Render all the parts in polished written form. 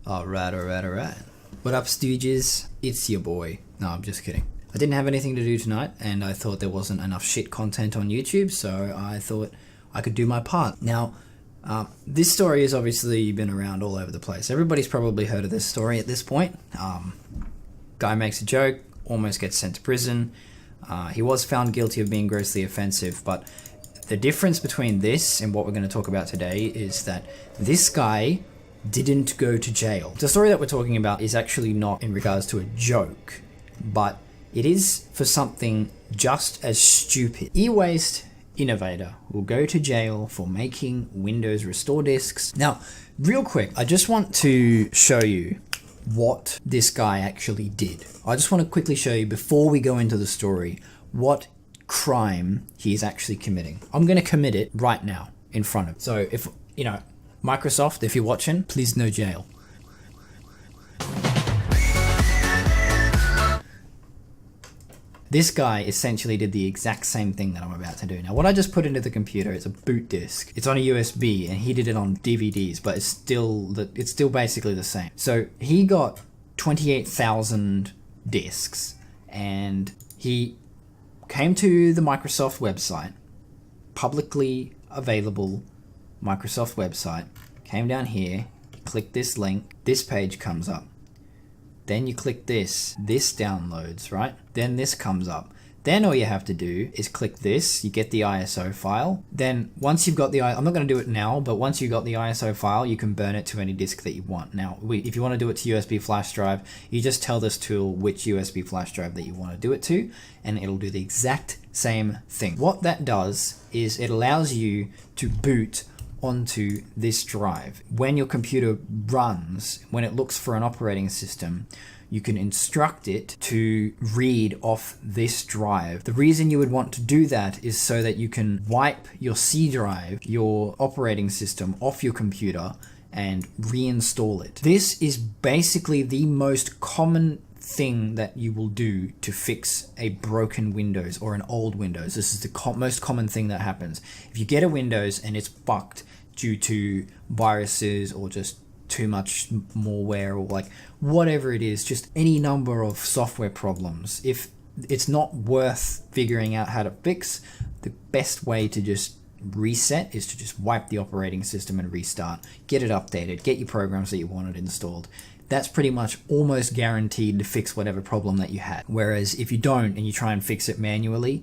Alright. What up, Stooges? It's your boy. No, I'm just kidding. I didn't have anything to do tonight, and I thought there wasn't enough shit content on YouTube, so I thought I could do my part. Now, this story has obviously been around all over the place. Everybody's probably heard of this story at this point. Guy makes a joke, almost gets sent to prison. He was found guilty of being grossly offensive, but the difference between this and what we're going to talk about today is that this guy didn't go to jail. The story that we're talking about is actually not in regards to a joke, but it is for something just as stupid. E-Waste Innovator will go to jail for making Windows restore disks. Now, real quick, I just want to show you what this guy actually did. I just want to quickly show you, before we go into the story, what crime he is actually committing. I'm going to commit it right now in front of him. So if, Microsoft, if you're watching, please no jail. This guy essentially did the exact same thing that I'm about to do. Now, what I just put into the computer is a boot disk. It's on a USB, and he did it on DVDs, but it's still basically the same. So he got 28,000 disks, and he came to the Microsoft website, publicly available Microsoft website, came down here, click this link, this page comes up. Then you click this downloads, right? Then this comes up. Then all you have to do is click this, you get the ISO file. Then once you've got I'm not going to do it now, but once you've got the ISO file, you can burn it to any disk that you want. Now, if you want to do it to USB flash drive, you just tell this tool which USB flash drive that you want to do it to, and it'll do the exact same thing. What that does is it allows you to boot onto this drive. When your computer runs, when it looks for an operating system, you can instruct it to read off this drive. The reason you would want to do that is so that you can wipe your C drive, your operating system, off your computer and reinstall it. This is basically the most common thing that you will do to fix a broken Windows or an old Windows. This is the most common thing that happens. If you get a Windows and it's fucked due to viruses or just too much malware or like whatever it is, just any number of software problems, if it's not worth figuring out how to fix, the best way to just reset is to just wipe the operating system and restart, get it updated, get your programs that you wanted installed. That's pretty much almost guaranteed to fix whatever problem that you had. Whereas if you don't and you try and fix it manually,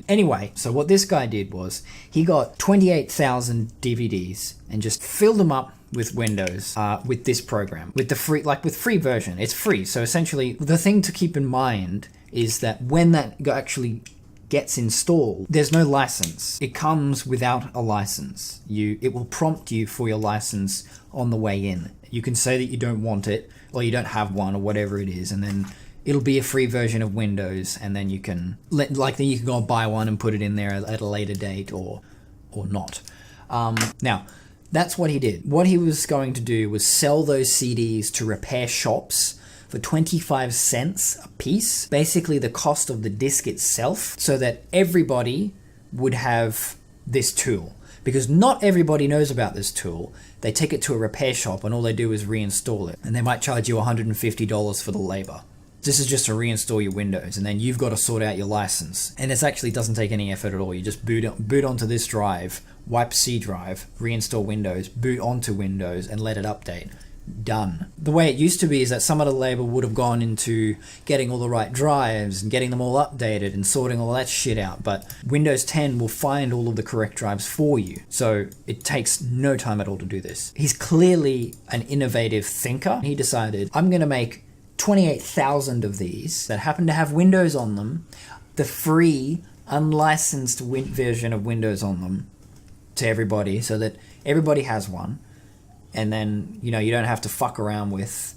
Anyway, so what this guy did was he got 28,000 DVDs and just filled them up with Windows, with this program, with the free version. It's free. So essentially the thing to keep in mind is that when that actually gets installed, there's no license. It comes without a license. It will prompt you for your license on the way in. You can say that you don't want it, or you don't have one, or whatever it is, and then it'll be a free version of Windows, and then you can go and buy one and put it in there at a later date, or not. Now, that's what he did. What he was going to do was sell those CDs to repair shops for 25 cents a piece, basically the cost of the disc itself, so that everybody would have this tool. Because not everybody knows about this tool. They take it to a repair shop and all they do is reinstall it. And they might charge you $150 for the labor. This is just to reinstall your Windows, and then you've got to sort out your license. And this actually doesn't take any effort at all. You just boot onto this drive, wipe C drive, reinstall Windows, boot onto Windows, and let it update. Done. The way it used to be is that some of the labor would have gone into getting all the right drives and getting them all updated and sorting all that shit out, but Windows 10 will find all of the correct drives for you, so it takes no time at all to do this. He's clearly an innovative thinker. He decided, I'm going to make 28,000 of these that happen to have Windows on them, the free unlicensed version of Windows on them, to everybody, so that everybody has one. And then, you don't have to fuck around with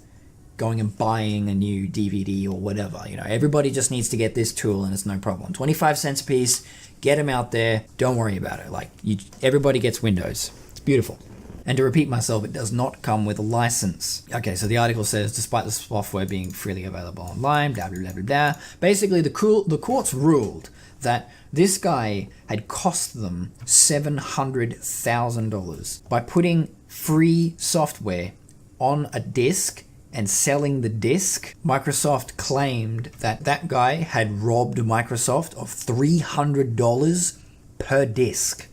going and buying a new DVD or whatever. Everybody just needs to get this tool and it's no problem. 25 cents a piece, get them out there, don't worry about it. Everybody gets Windows. It's beautiful. And to repeat myself, it does not come with a license. Okay, so the article says, despite the software being freely available online, blah, blah, blah, blah, blah. Basically, the courts ruled that this guy had cost them $700,000 by putting free software on a disk and selling the disk. Microsoft claimed that that guy had robbed Microsoft of $300 per disk.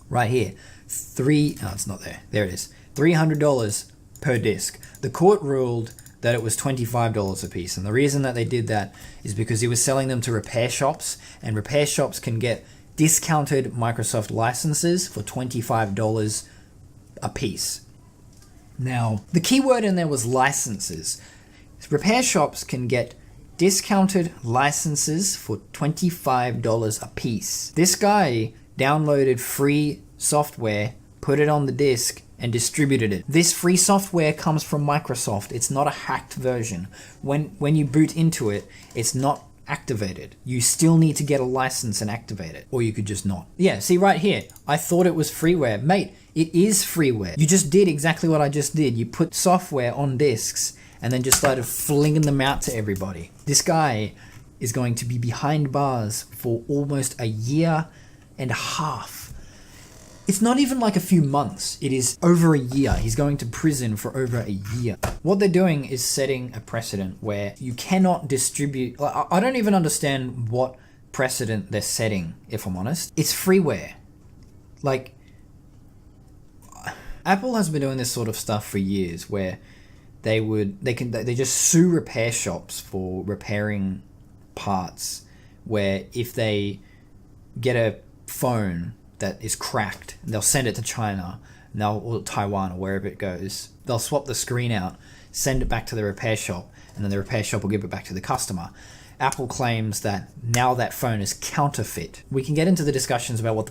Right here. It's not there. There it is. $300 per disk. The court ruled that it was $25 a piece. And the reason that they did that is because he was selling them to repair shops, and repair shops can get discounted Microsoft licenses for $25 a piece. Now, the key word in there was licenses. Repair shops can get discounted licenses for $25 a piece. This guy downloaded free software, put it on the disk, and distributed it. This free software comes from Microsoft. It's not a hacked version. When you boot into it, it's not activated. You still need to get a license and activate it, or you could just not. Yeah, see right here, I thought it was freeware. Mate, it is freeware. You just did exactly what I just did. You put software on disks and then just started flinging them out to everybody. This guy is going to be behind bars for almost a year and a half. It's not even like a few months. It is over a year. He's going to prison for over a year. What they're doing is setting a precedent where you cannot distribute. I don't even understand what precedent they're setting, if I'm honest. It's freeware. Like, Apple has been doing this sort of stuff for years where they just sue repair shops for repairing parts, where if they get a phone that is cracked, they'll send it to China, or Taiwan, or wherever it goes. They'll swap the screen out, send it back to the repair shop, and then the repair shop will give it back to the customer. Apple claims that now that phone is counterfeit. We can get into the discussions about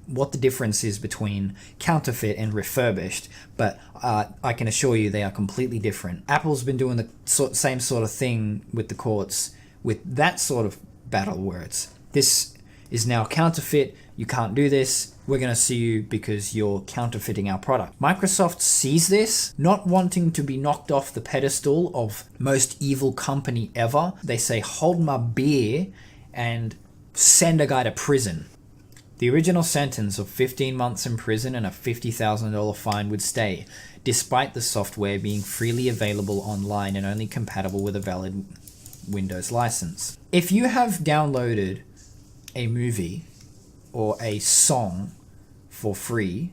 what the difference is between counterfeit and refurbished, but I can assure you they are completely different. Apple's been doing the same sort of thing with the courts, with that sort of battle words. This is now counterfeit. You can't do this. We're going to sue you because you're counterfeiting our product. Microsoft sees this, not wanting to be knocked off the pedestal of most evil company ever. They say, hold my beer and send a guy to prison. The original sentence of 15 months in prison and a $50,000 fine would stay, despite the software being freely available online and only compatible with a valid Windows license. If you have downloaded a movie or a song for free,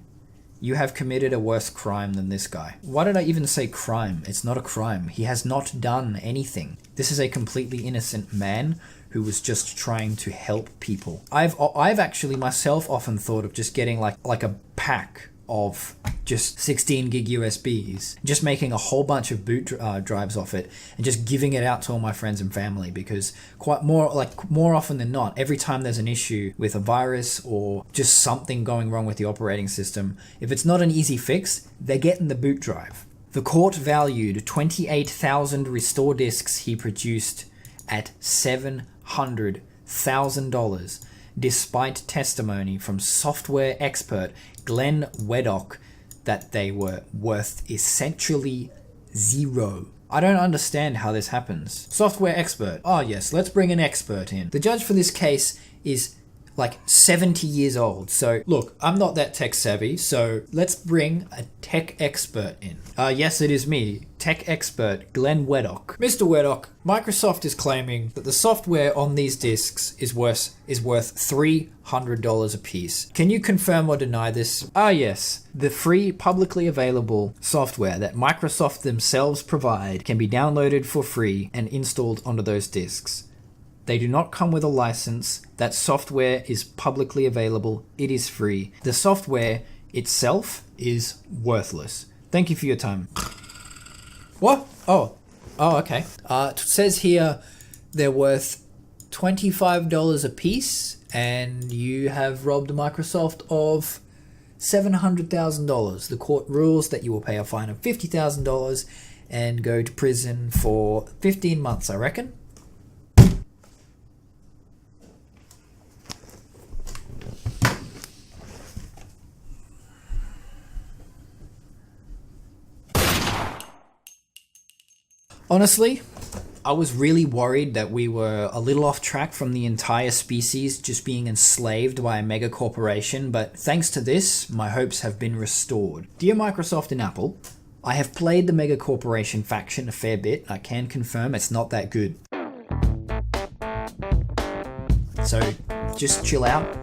you have committed a worse crime than this guy. Why did I even say crime? It's not a crime. He has not done anything. This is a completely innocent man who was just trying to help people. I've actually myself often thought of just getting like a pack of just 16 gig USBs, just making a whole bunch of boot drives off it and just giving it out to all my friends and family, because more often than not, every time there's an issue with a virus or just something going wrong with the operating system, if it's not an easy fix, they're getting the boot drive. The court valued 28,000 restore disks he produced at $700,000, despite testimony from software expert Glenn Weddock that they were worth essentially zero. I don't understand how this happens. Software expert. Oh yes, let's bring an expert in. The judge for this case is like 70 years old. So look, I'm not that tech savvy, so let's bring a tech expert in. Yes, it is me, tech expert Glenn Weddock. Mr. Weddock, Microsoft is claiming that the software on these disks is worth $300 a piece. Can you confirm or deny this? Yes. The free publicly available software that Microsoft themselves provide can be downloaded for free and installed onto those disks. They do not come with a license. That software is publicly available. It is free. The software itself is worthless. Thank you for your time. What? Oh, okay. It says here they're worth $25 a piece, and you have robbed Microsoft of $700,000. The court rules that you will pay a fine of $50,000 and go to prison for 15 months, I reckon. Honestly, I was really worried that we were a little off track from the entire species just being enslaved by a mega corporation, but thanks to this, my hopes have been restored. Dear Microsoft and Apple, I have played the mega corporation faction a fair bit. I can confirm it's not that good. So just chill out,